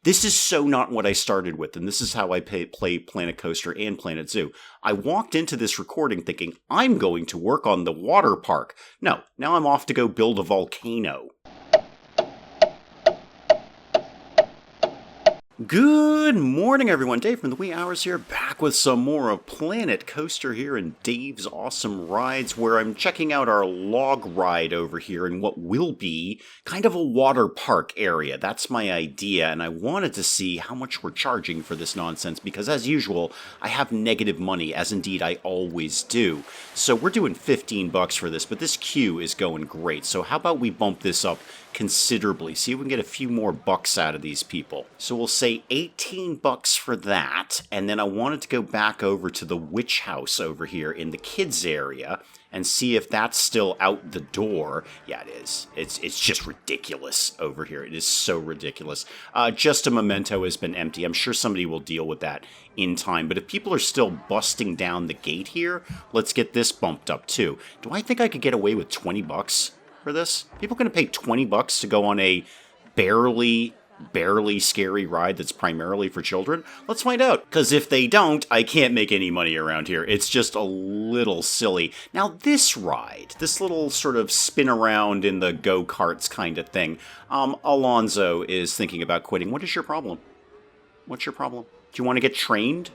This is so not what I started with, and this is how I play Planet Coaster and Planet Zoo. I walked into this recording thinking, I'm going to work on the water park. No, now I'm off to go build a volcano. Good morning, everyone. Dave from the wee hours here, back with some more of Planet Coaster here in Dave's Awesome Rides, where I'm checking out our log ride over here in what will be kind of a water park area. That's my idea, and I wanted to see how much we're charging for this nonsense, because as usual, I have negative money, as indeed I always do. So we're doing $15 for this, but this queue is going great, so how about we bump this up considerably, see if we can get a few more bucks out of these people. So we'll say $18 for that, and then I wanted to go back over to the witch house over here in the kids area and see if that's still out the door. Yeah, it is. It's just ridiculous over here. It is so ridiculous. Just a Memento has been empty. I'm sure somebody will deal with that in time, but if people are still busting down the gate here, let's get this bumped up too. Do I think I could get away with $20 for this? People going to pay $20 to go on a barely scary ride that's primarily for children? Let's find out, because if they don't, I can't make any money around here. It's just a little silly. Now this ride, this little sort of spin around in the go-karts kind of thing, Alonzo is thinking about quitting. What is your problem? What's your problem? Do you want to get trained?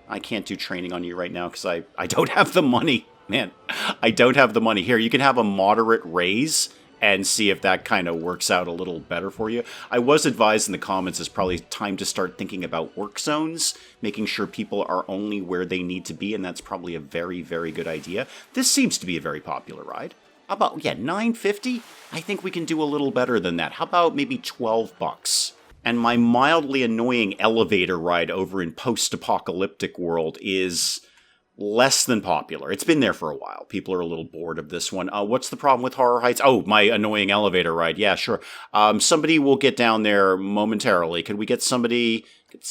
I can't do training on you right now because I don't have the money. Man, I don't have the money. Here, you can have a moderate raise and see if that kind of works out a little better for you. I was advised in the comments it's probably time to start thinking about work zones, making sure people are only where they need to be, and that's probably a very, very good idea. This seems to be a very popular ride. How about, $9.50? I think we can do a little better than that. How about maybe $12? And my mildly annoying elevator ride over in post-apocalyptic world is less than popular. It's been there for a while. People are a little bored of this one. What's the problem with Horror Heights? Oh, my annoying elevator ride. Yeah, sure. Somebody will get down there momentarily. Could we get somebody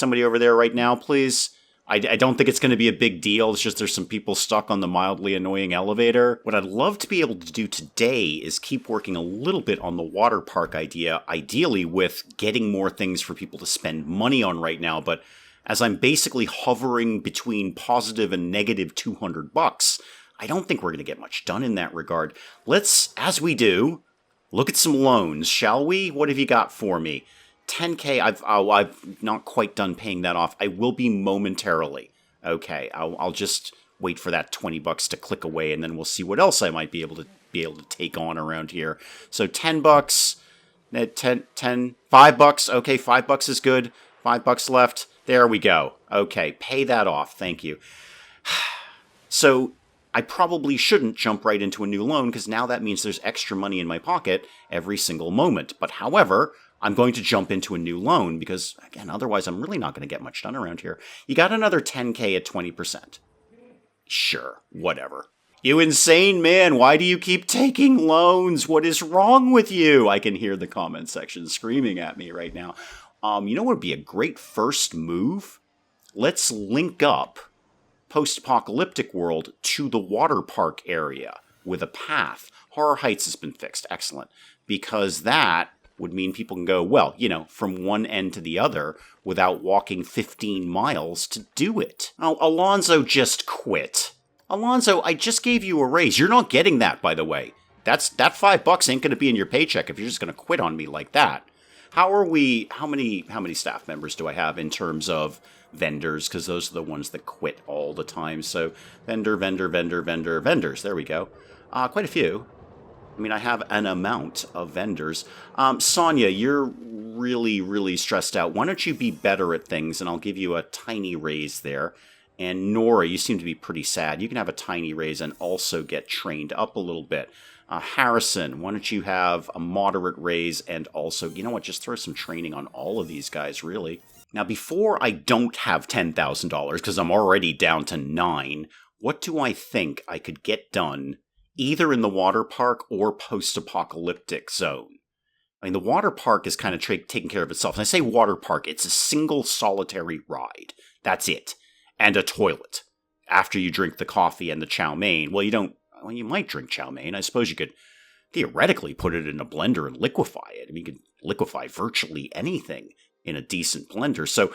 over there right now, please? I don't think it's going to be a big deal. It's just there's some people stuck on the mildly annoying elevator. What I'd love to be able to do today is keep working a little bit on the water park idea, ideally with getting more things for people to spend money on right now, but as I'm basically hovering between positive and negative $200, I don't think we're going to get much done in that regard. Let's, as we do, look at some loans, shall we? What have you got for me? $10K, I've not quite done paying that off. I will be momentarily. Okay, I'll just wait for that $20 to click away, and then we'll see what else I might be able to take on around here. So $10, $5. Okay, $5 is good. $5 left. There we go. Okay, pay that off. Thank you. So I probably shouldn't jump right into a new loan because now that means there's extra money in my pocket every single moment. But however, I'm going to jump into a new loan because, again, otherwise I'm really not going to get much done around here. You got another $10K at 20%. Sure, whatever. You insane man, why do you keep taking loans? What is wrong with you? I can hear the comment section screaming at me right now. You know what would be a great first move? Let's link up post-apocalyptic world to the water park area with a path. Horror Heights has been fixed. Excellent. Because that would mean people can go, from one end to the other without walking 15 miles to do it. Oh, Alonzo just quit. Alonzo, I just gave you a raise. You're not getting that, by the way. That $5 ain't going to be in your paycheck if you're just going to quit on me like that. How many staff members do I have in terms of vendors? Because those are the ones that quit all the time. So vendors. There we go. Quite a few. I mean, I have an amount of vendors. Sonia, you're really, really stressed out. Why don't you be better at things, and I'll give you a tiny raise there. And Nora, you seem to be pretty sad. You can have a tiny raise and also get trained up a little bit. Harrison, why don't you have a moderate raise and also, just throw some training on all of these guys, really. Now, before I don't have $10,000, because I'm already down to 9, what do I think I could get done either in the water park or post-apocalyptic zone? I mean, the water park is kind of taking care of itself. And I say water park, it's a single solitary ride. That's it. And a toilet. After you drink the coffee and the chow mein. Well, you might drink chow mein. I suppose you could theoretically put it in a blender and liquefy it. I mean, you could liquefy virtually anything in a decent blender. So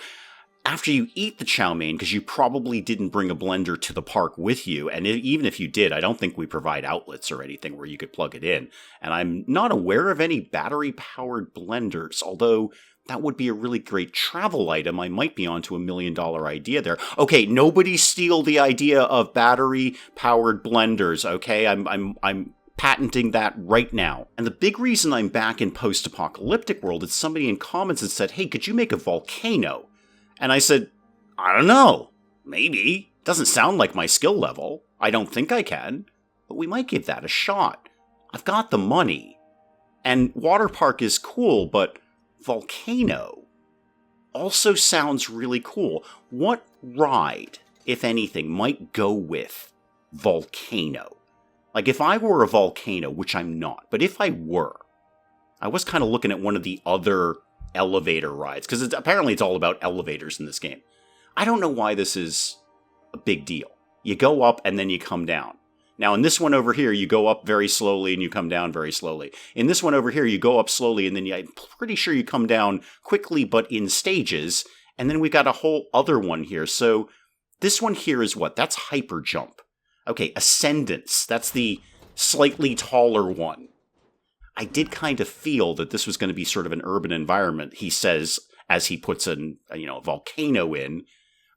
after you eat the chow mein, because you probably didn't bring a blender to the park with you, and even if you did, I don't think we provide outlets or anything where you could plug it in. And I'm not aware of any battery-powered blenders, although that would be a really great travel item. I might be onto $1 million idea there. Okay, nobody steal the idea of battery-powered blenders, okay? I'm patenting that right now. And the big reason I'm back in post-apocalyptic world is somebody in comments had said, hey, could you make a volcano? And I said, I don't know. Maybe. Doesn't sound like my skill level. I don't think I can. But we might give that a shot. I've got the money. And water park is cool, but volcano also sounds really cool. What ride, if anything, might go with volcano? Like, if I were a volcano, which I'm not, but if I were, I was kind of looking at one of the other elevator rides, because apparently it's all about elevators in this game. I don't know why this is a big deal. You go up and then you come down. Now, in this one over here, you go up very slowly and you come down very slowly. In this one over here, you go up slowly and then I'm pretty sure you come down quickly, but in stages. And then we got a whole other one here. So this one here is what? That's hyper jump. Okay, ascendance. That's the slightly taller one. I did kind of feel that this was going to be sort of an urban environment, he says, as he puts a volcano in.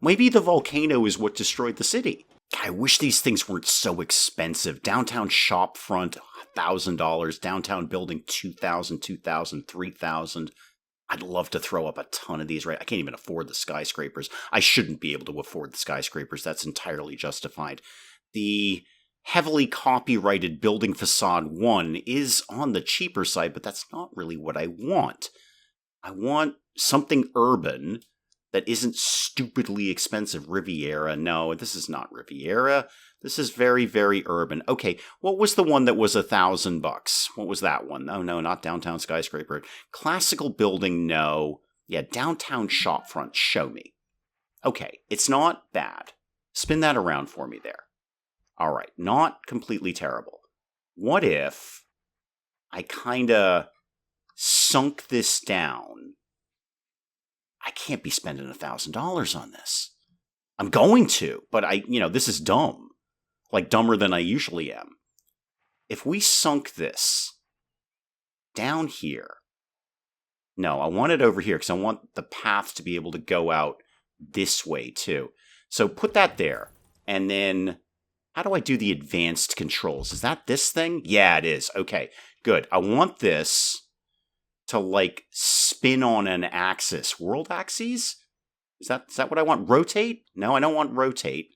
Maybe the volcano is what destroyed the city. I wish these things weren't so expensive. Downtown shop front, $1,000. Downtown building, $2,000, $3,000. I'd love to throw up a ton of these, right? I can't even afford the skyscrapers. I shouldn't be able to afford the skyscrapers. That's entirely justified. The heavily copyrighted building facade 1 is on the cheaper side, but that's not really what I want. I want something urban that isn't stupidly expensive. Riviera. No, this is not Riviera. This is very, very urban. Okay, what was the one that was $1,000? What was that one? Oh, no, not downtown skyscraper. Classical building, no. Yeah, downtown shopfront, show me. Okay, it's not bad. Spin that around for me there. All right, not completely terrible. What if I kind of sunk this down? I can't be spending $1,000 on this. I'm going to, but this is dumb. Like dumber than I usually am. If we sunk this down here. No, I want it over here because I want the path to be able to go out this way too. So put that there. And then how do I do the advanced controls? Is that this thing? Yeah, it is. Okay, good. I want this to spin on an axis. World axes? Is that what I want? Rotate? No, I don't want rotate.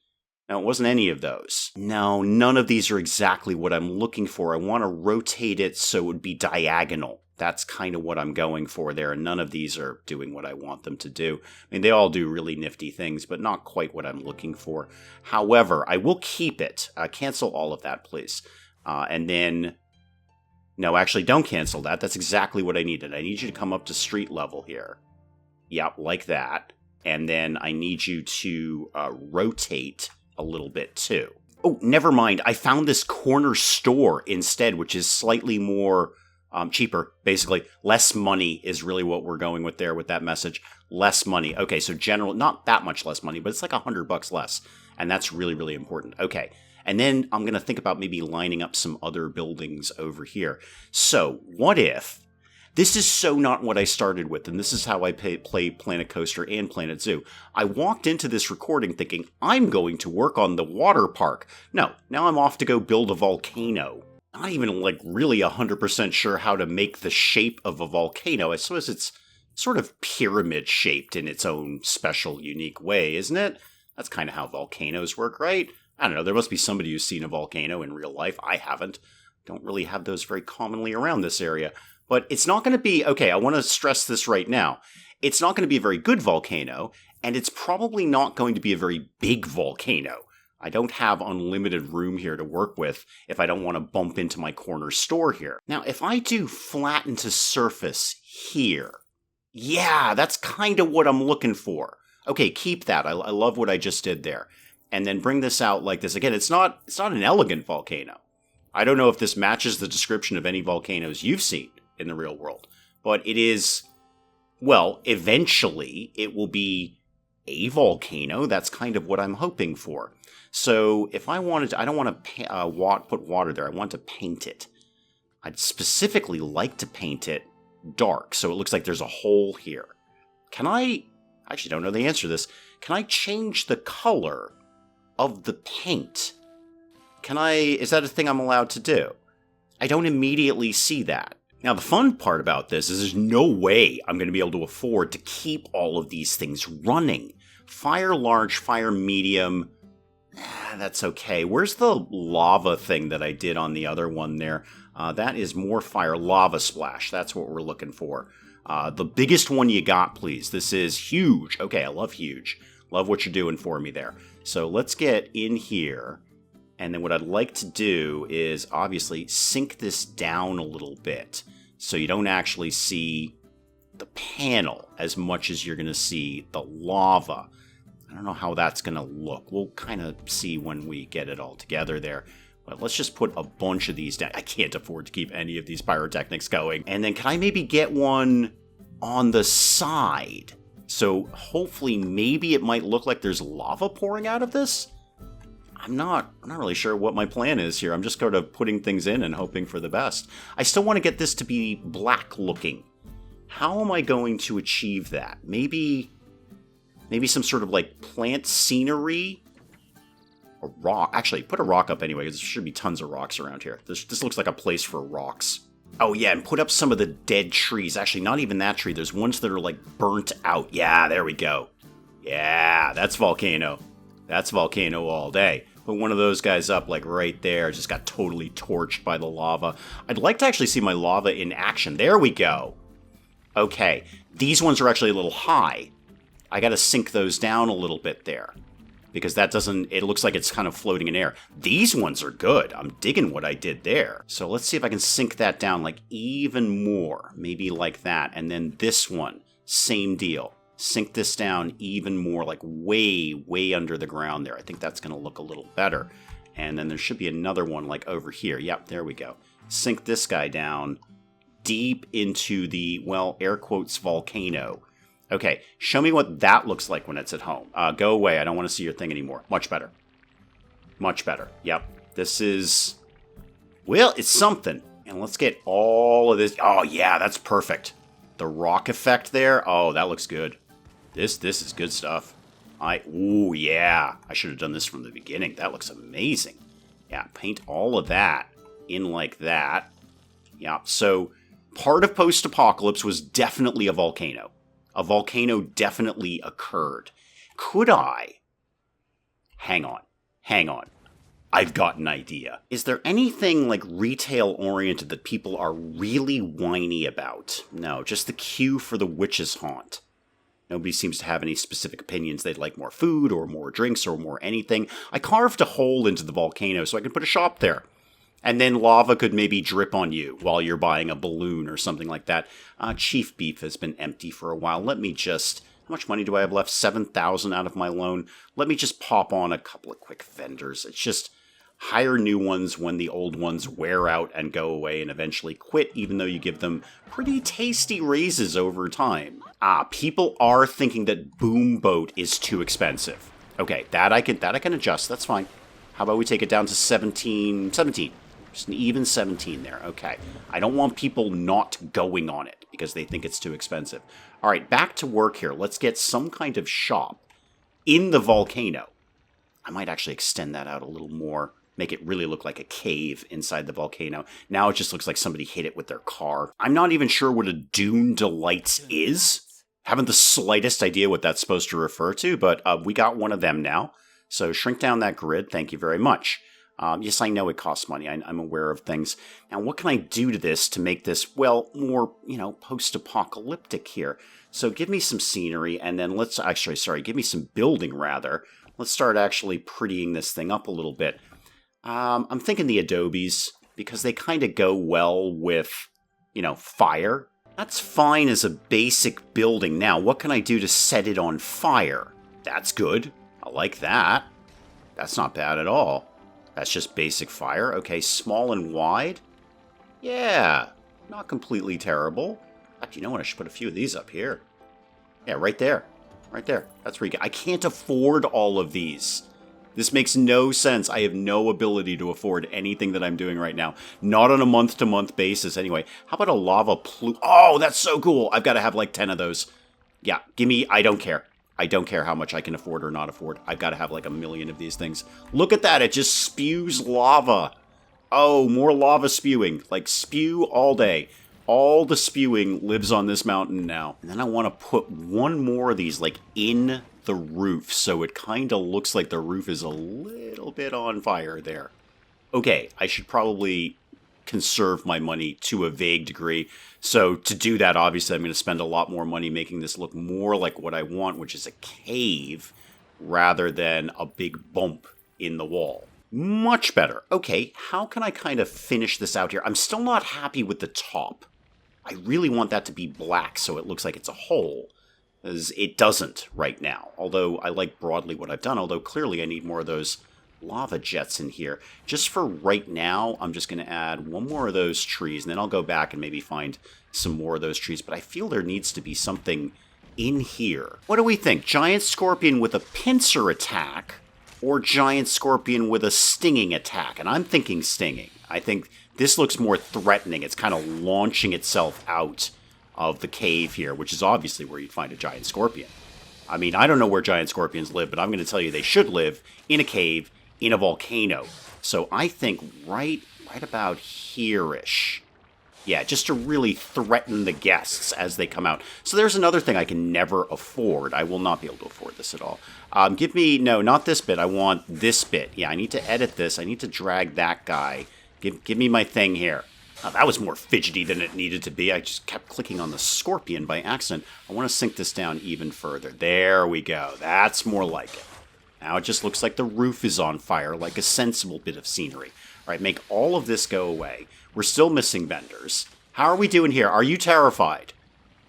No, it wasn't any of those. No, none of these are exactly what I'm looking for. I want to rotate it so it would be diagonal. That's kind of what I'm going for there, and none of these are doing what I want them to do. I mean, they all do really nifty things, but not quite what I'm looking for. However, I will keep it. Cancel all of that, please. And then... No, actually, don't cancel that. That's exactly what I needed. I need you to come up to street level here. Yep, like that. And then I need you to rotate a little bit, too. Oh, never mind. I found this corner store instead, which is slightly more... cheaper, basically. Less money is really what we're going with there with that message. Less money. Okay, so general, not that much less money, but it's like $100 less. And that's really, really important. Okay, and then I'm going to think about maybe lining up some other buildings over here. So, what if... This is so not what I started with, and this is how I play Planet Coaster and Planet Zoo. I walked into this recording thinking, I'm going to work on the water park. No, now I'm off to go build a volcano. Not even really 100% sure how to make the shape of a volcano. I suppose it's sort of pyramid shaped in its own special, unique way, isn't it? That's kind of how volcanoes work, right? I don't know, there must be somebody who's seen a volcano in real life. I haven't. Don't really have those very commonly around this area. But it's not going to be, okay, I want to stress this right now. It's not going to be a very good volcano, and it's probably not going to be a very big volcano. I don't have unlimited room here to work with if I don't want to bump into my corner store here. Now, if I do flatten to surface here, yeah, that's kind of what I'm looking for. Okay, keep that. I love what I just did there. And then bring this out like this. Again, it's not an elegant volcano. I don't know if this matches the description of any volcanoes you've seen in the real world, but it is well, eventually it will be a volcano. That's kind of what I'm hoping for. So if I wanted to, I don't want to put water there. I want to paint it. I'd specifically like to paint it dark, so it looks like there's a hole here. Can I actually don't know the answer to this. Can I change the color of the paint? Is that a thing I'm allowed to do? I don't immediately see that. Now, the fun part about this is there's no way I'm going to be able to afford to keep all of these things running. Fire large, fire medium, that's okay. Where's the lava thing that I did on the other one there? That is more fire. Lava splash, that's what we're looking for. The biggest one you got, please. This is huge. Okay, I love huge. Love what you're doing for me there. So let's get in here. And then what I'd like to do is obviously sink this down a little bit so you don't actually see the panel as much as you're going to see the lava. I don't know how that's going to look. We'll kind of see when we get it all together there. But let's just put a bunch of these down. I can't afford to keep any of these pyrotechnics going. And then can I maybe get one on the side? So hopefully maybe it might look like there's lava pouring out of this. I'm not really sure what my plan is here. I'm just sort of putting things in and hoping for the best. I still want to get this to be black looking. How am I going to achieve that? Maybe some sort of like plant scenery? A rock. Actually, put a rock up anyway, because there should be tons of rocks around here. This looks like a place for rocks. Oh yeah, and put up some of the dead trees. Actually, not even that tree. There's ones that are like burnt out. Yeah, there we go. Yeah, that's volcano. That's volcano all day. Put one of those guys up like right there. Just got totally torched by the lava. I'd like to actually see my lava in action. There we go. Okay, these ones are actually a little high. I gotta sink those down a little bit there. Because it looks like it's kind of floating in air. These ones are good. I'm digging what I did there. So let's see if I can sink that down like even more. Maybe like that. And then this one, same deal. Sink this down even more, like way, way under the ground there. I think that's going to look a little better. And then there should be another one like over here. Yep, there we go. Sink this guy down deep into the, well, air quotes, volcano. Okay, show me what that looks like when it's at home. Go away. I don't want to see your thing anymore. Much better. Much better. Yep. This is, well, it's something. And let's get all of this. Oh, yeah, that's perfect. The rock effect there. Oh, that looks good. This is good stuff. Ooh, yeah. I should have done this from the beginning. That looks amazing. Yeah, paint all of that in like that. Yeah, so part of post-apocalypse was definitely a volcano. A volcano definitely occurred. Could I? Hang on. I've got an idea. Is there anything like retail-oriented that people are really whiny about? No, just the queue for the witch's haunt. Nobody seems to have any specific opinions. They'd like more food or more drinks or more anything. I carved a hole into the volcano so I could put a shop there. And then lava could maybe drip on you while you're buying a balloon or something like that. Chief Beef has been empty for a while. Let me just... How much money do I have left? 7,000 out of my loan. Let me just pop on a couple of quick vendors. It's just hire new ones when the old ones wear out and go away and eventually quit, even though you give them pretty tasty raises over time. People are thinking that Boom Boat is too expensive. Okay, that I can adjust. That's fine. How about we take it down to 17? Just an even 17 there. Okay. I don't want people not going on it because they think it's too expensive. All right, back to work here. Let's get some kind of shop in the volcano. I might actually extend that out a little more, make it really look like a cave inside the volcano. Now it just looks like somebody hit it with their car. I'm not even sure what a Dune Delights is. Haven't the slightest idea what that's supposed to refer to, but we got one of them now. So shrink down that grid. Thank you very much. Yes, I know it costs money. I'm aware of things. Now, what can I do to this to make this, well, more, post-apocalyptic here? So give me some scenery, and then give me some building, rather. Let's start actually prettying this thing up a little bit. I'm thinking the adobes, because they kind of go well with, fire. That's fine as a basic building. Now, what can I do to set it on fire? That's good. I like that. That's not bad at all. That's just basic fire. Okay, small and wide. Yeah, not completely terrible. But you know what? I should put a few of these up here. Yeah, right there. Right there. That's where you get. I can't afford all of these. This makes no sense. I have no ability to afford anything that I'm doing right now. Not on a month-to-month basis, anyway. How about a lava plume? Oh, that's so cool. I've got to have like 10 of those. Yeah, give me... I don't care. I don't care how much I can afford or not afford. I've got to have like a million of these things. Look at that. It just spews lava. Oh, more lava spewing. Like, spew all day. All the spewing lives on this mountain now. And then I want to put one more of these, like, in the roof, so it kind of looks like the roof is a little bit on fire there. Okay, I should probably conserve my money to a vague degree. So to do that, obviously, I'm going to spend a lot more money making this look more like what I want, which is a cave, rather than a big bump in the wall. Much better. Okay, how can I kind of finish this out here? I'm still not happy with the top. I really want that to be black so it looks like it's a hole, as it doesn't right now. Although I like broadly what I've done, although clearly I need more of those lava jets in here. Just for right now, I'm just going to add one more of those trees, and then I'll go back and maybe find some more of those trees. But I feel there needs to be something in here. What do we think? Giant scorpion with a pincer attack, or giant scorpion with a stinging attack? And I'm thinking stinging. I think this looks more threatening. It's kind of launching itself out of the cave here, which is obviously where you'd find a giant scorpion. I mean, I don't know where giant scorpions live, but I'm going to tell you they should live in a cave, in a volcano. So I think right about here-ish. Yeah, just to really threaten the guests as they come out. So there's another thing I can never afford. I will not be able to afford this at all. Give me, no, not this bit. I want this bit. Yeah, I need to edit this. I need to drag that guy. Give me my thing here. That was more fidgety than it needed to be. I just kept clicking on the scorpion by accident. I want to sink this down even further. There we go. That's more like it. Now it just looks like the roof is on fire, like a sensible bit of scenery. All right, make all of this go away. We're still missing vendors. How are we doing here? Are you terrified?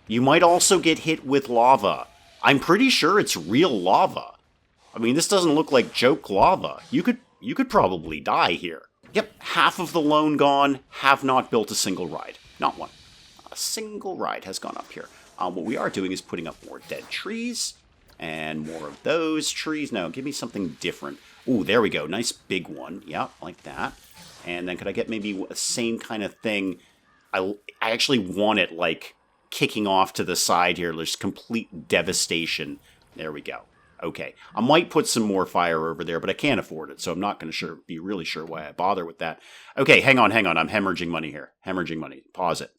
You might also get hit with lava. I'm pretty sure it's real lava. I mean, this doesn't look like joke lava. You could probably die here. Yep, half of the loan gone, have not built a single ride. Not one. A single ride has gone up here. What we are doing is putting up more dead trees, and more of those trees. No, give me something different. Ooh, there we go. Nice big one. Yep, like that. And then could I get maybe a same kind of thing? I actually want it, like, kicking off to the side here. There's complete devastation. There we go. Okay, I might put some more fire over there, but I can't afford it, so I'm not going to be really sure why I bother with that. Okay, hang on. I'm hemorrhaging money here. Hemorrhaging money. Pause it.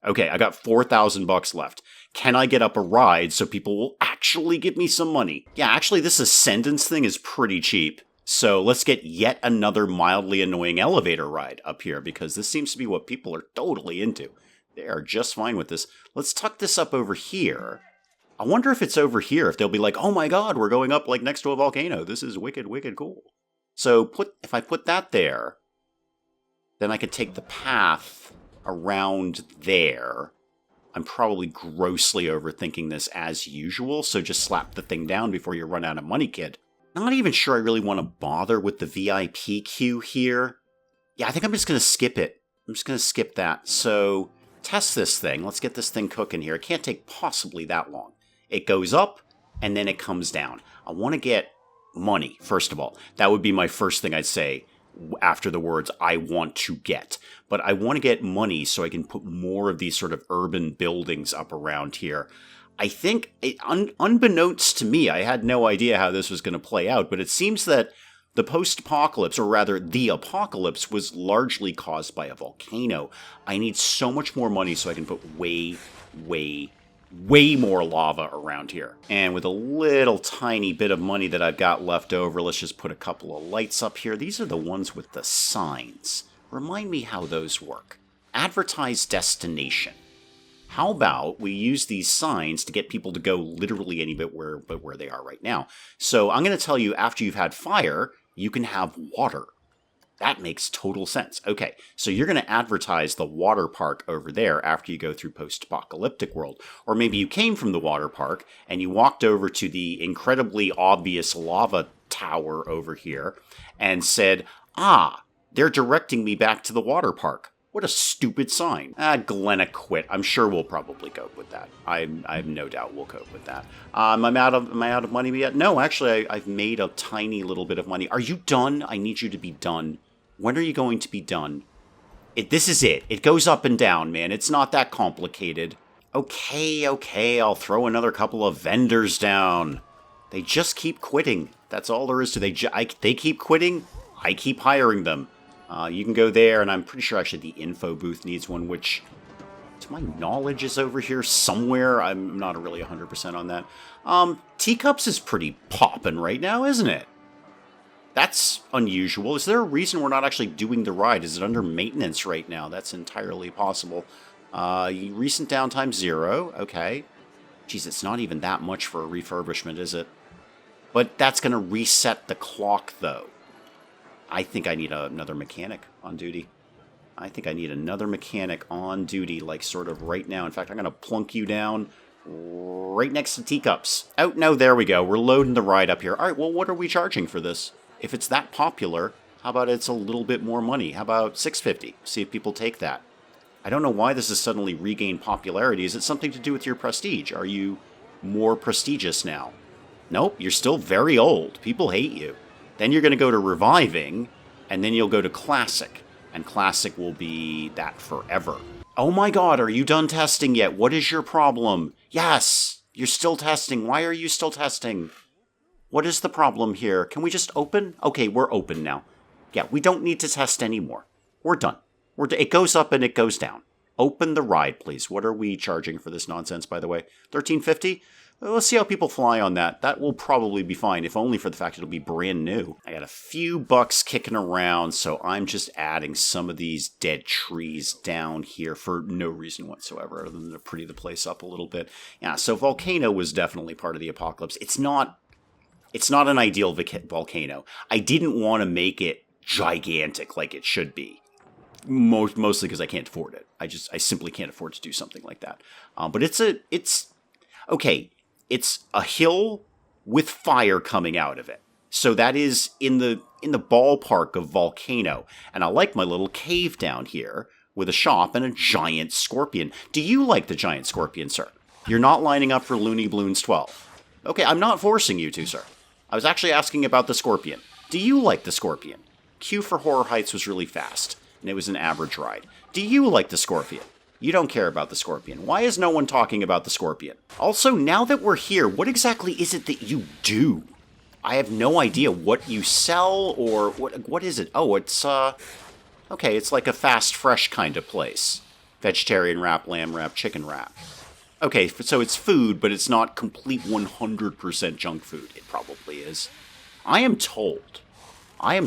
Okay, I got $4,000 left. Can I get up a ride so people will actually give me some money? Yeah, actually, this Ascendance thing is pretty cheap. So let's get yet another mildly annoying elevator ride up here, because this seems to be what people are totally into. They are just fine with this. Let's tuck this up over here. I wonder if it's over here, if they'll be like, oh my god, we're going up like next to a volcano. This is wicked, wicked cool. So if I put that there, then I could take the path around there. I'm probably grossly overthinking this as usual, so just slap the thing down before you run out of money, kid. Not even sure I really want to bother with the VIP queue here. Yeah, I think I'm just going to skip it. I'm just going to skip that. So, test this thing. Let's get this thing cooking here. It can't take possibly that long. It goes up, and then it comes down. I want to get money, first of all. That would be my first thing I'd say after the words, I want to get. But I want to get money so I can put more of these sort of urban buildings up around here. I think, unbeknownst to me, I had no idea how this was going to play out, but it seems that the post-apocalypse, or rather the apocalypse, was largely caused by a volcano. I need so much more money so I can put way more lava around here. And with a little tiny bit of money that I've got left over, let's just put a couple of lights up here. These are the ones with the signs. Remind me how those work. Advertise destination. How about we use these signs to get people to go literally anywhere but where they are right now? So I'm going to tell you, after you've had fire, you can have water. That makes total sense. Okay, so you're going to advertise the water park over there after you go through post-apocalyptic world. Or maybe you came from the water park and you walked over to the incredibly obvious lava tower over here and said, they're directing me back to the water park. What a stupid sign. Glenna quit. I'm sure we'll probably cope with that. I have no doubt we'll cope with that. Am I out of money yet? No, actually, I've made a tiny little bit of money. Are you done? I need you to be done. When are you going to be done? This is it. It goes up and down, man. It's not that complicated. Okay, I'll throw another couple of vendors down. They just keep quitting. That's all there is to it. They keep quitting. I keep hiring them. You can go there, and I'm pretty sure actually the info booth needs one, which, to my knowledge, is over here somewhere. I'm not really 100% on that. Teacups is pretty poppin' right now, isn't it? That's unusual. Is there a reason we're not actually doing the ride? Is it under maintenance right now? That's entirely possible. Recent downtime 0. Okay. Geez, it's not even that much for a refurbishment, is it? But that's going to reset the clock, though. I think I need another mechanic on duty. Like, sort of right now. In fact, I'm going to plunk you down right next to Teacups. Oh, no, there we go. We're loading the ride up here. All right, well, what are we charging for this? If it's that popular, how about it's a little bit more money? How about $6.50? See if people take that. I don't know why this has suddenly regained popularity. Is it something to do with your prestige? Are you more prestigious now? Nope, you're still very old. People hate you. Then you're going to go to reviving, and then you'll go to classic. And classic will be that forever. Oh my god, are you done testing yet? What is your problem? Yes, you're still testing. Why are you still testing? What is the problem here? Can we just open? Okay, we're open now. Yeah, we don't need to test anymore. We're done. It goes up and it goes down. Open the ride, please. What are we charging for this nonsense, by the way? $13.50? Let's see how people fly on that. That will probably be fine, if only for the fact it'll be brand new. I got a few bucks kicking around, so I'm just adding some of these dead trees down here for no reason whatsoever, other than to pretty the place up a little bit. Yeah, so Volcano was definitely part of the apocalypse. It's not an ideal volcano. I didn't want to make it gigantic like it should be. Mostly because I can't afford it. I simply can't afford to do something like that. But it's a hill with fire coming out of it. So that is in the ballpark of Volcano. And I like my little cave down here with a shop and a giant scorpion. Do you like the giant scorpion, sir? You're not lining up for Looney Bloons 12. Okay, I'm not forcing you to, sir. I was actually asking about the scorpion. Do you like the scorpion? Q for Horror Heights was really fast, and it was an average ride. Do you like the scorpion? You don't care about the scorpion. Why is no one talking about the scorpion? Also, now that we're here, what exactly is it that you do? I have no idea what you sell, or what is it? Oh, it's, okay, it's like a fast, fresh kind of place. Vegetarian wrap, lamb wrap, chicken wrap. Okay, so it's food, but it's not complete 100% junk food. It probably is. I am told, I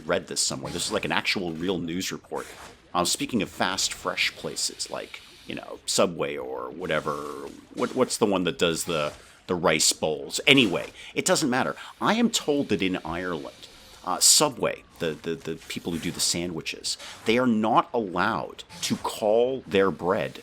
read this somewhere. This is like an actual real news report. Speaking of fast, fresh places, like, Subway or whatever. What's the one that does the rice bowls? Anyway, it doesn't matter. I am told that in Ireland, Subway, the people who do the sandwiches, they are not allowed to call their bread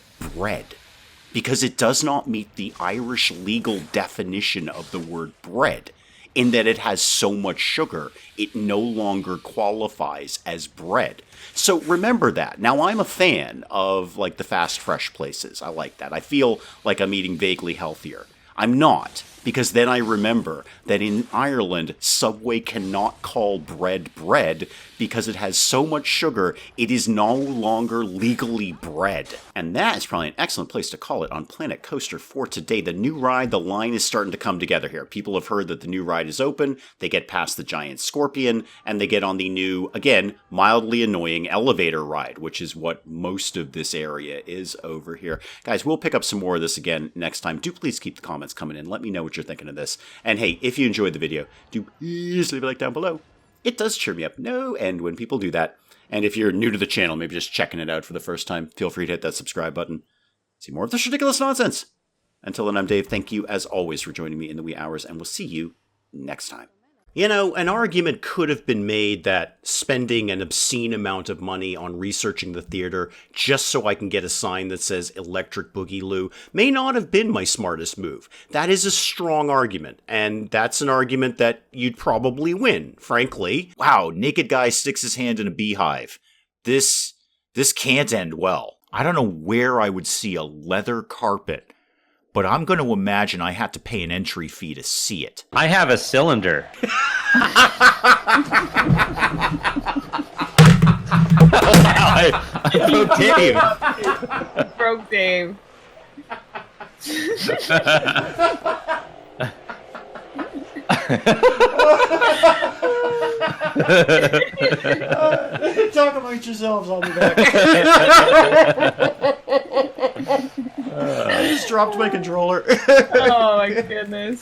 because it does not meet the Irish legal definition of the word bread, in that it has so much sugar, it no longer qualifies as bread. So remember that. Now, I'm a fan of, like, the fast, fresh places. I like that. I feel like I'm eating vaguely healthier. I'm not, because then I remember that in Ireland, Subway cannot call bread because it has so much sugar, it is no longer legally bread. And that is probably an excellent place to call it on Planet Coaster for today. The new ride, the line is starting to come together here. People have heard that the new ride is open, they get past the giant scorpion, and they get on the new, again, mildly annoying elevator ride, which is what most of this area is over here. Guys, we'll pick up some more of this again next time. Do please keep the comments coming in. Let me know what you're thinking of this. And hey, if you enjoyed the video, do please leave a like down below. It does cheer me up no end when people do that. And if you're new to the channel, maybe just checking it out for the first time, feel free to hit that subscribe button. See more of this ridiculous nonsense. Until then, I'm Dave. Thank you, as always, for joining me in the wee hours, and we'll see you next time. An argument could have been made that spending an obscene amount of money on researching the theater just so I can get a sign that says Electric Boogaloo may not have been my smartest move. That is a strong argument, and that's an argument that you'd probably win, frankly. Wow, naked guy sticks his hand in a beehive. This This can't end well. I don't know where I would see a leather carpet, but I'm going to imagine I had to pay an entry fee to see it. I have a cylinder. I broke Dave. Broke Dave. Talk amongst yourselves, I'll be back. I just dropped my controller. Oh my goodness.